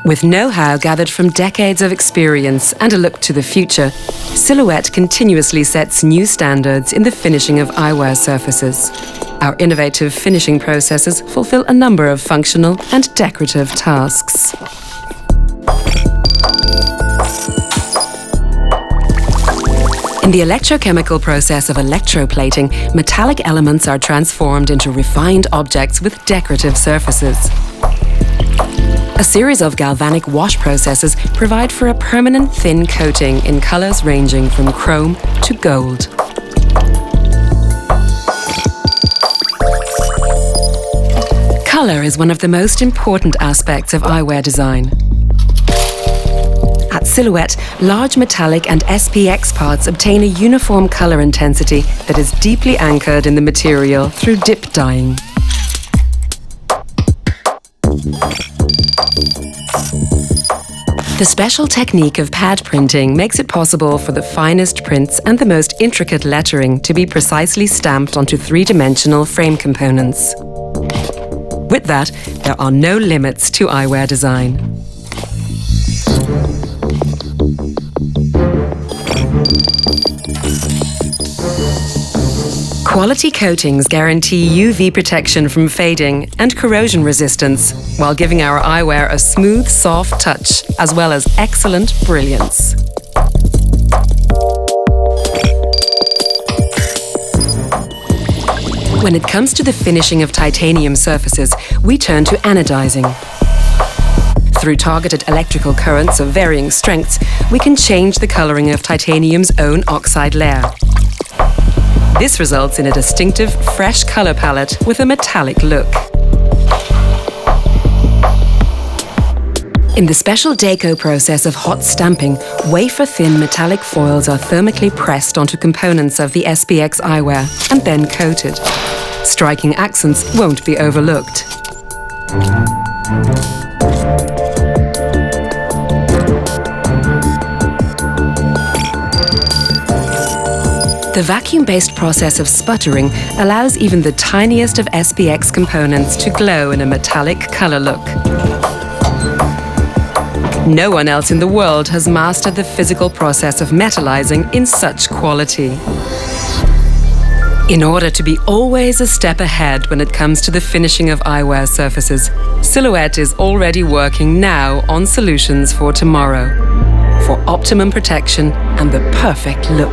With know-how gathered from decades of experience and a look to the future, Silhouette continuously sets new standards in the finishing of eyewear surfaces. Our innovative finishing processes fulfill a number of functional and decorative tasks. In the electrochemical process of electroplating, metallic elements are transformed into refined objects with decorative surfaces. A series of galvanic wash processes provide for a permanent thin coating in colors ranging from chrome to gold. Color is one of the most important aspects of eyewear design. At Silhouette, large metallic and SPX parts obtain a uniform color intensity that is deeply anchored in the material through dip dyeing. The special technique of pad printing makes it possible for the finest prints and the most intricate lettering to be precisely stamped onto three-dimensional frame components. With that, there are no limits to eyewear design. Quality coatings guarantee UV protection from fading and corrosion resistance, while giving our eyewear a smooth, soft touch, as well as excellent brilliance. When it comes to the finishing of titanium surfaces, we turn to anodizing. Through targeted electrical currents of varying strengths, we can change the coloring of titanium's own oxide layer. This results in a distinctive, fresh color palette with a metallic look. In the special deco process of hot stamping, wafer-thin metallic foils are thermically pressed onto components of the SPX eyewear and then coated. Striking accents won't be overlooked. The vacuum-based process of sputtering allows even the tiniest of SPX components to glow in a metallic color look. No one else in the world has mastered the physical process of metallizing in such quality. In order to be always a step ahead when it comes to the finishing of eyewear surfaces, Silhouette is already working now on solutions for tomorrow, for optimum protection and the perfect look.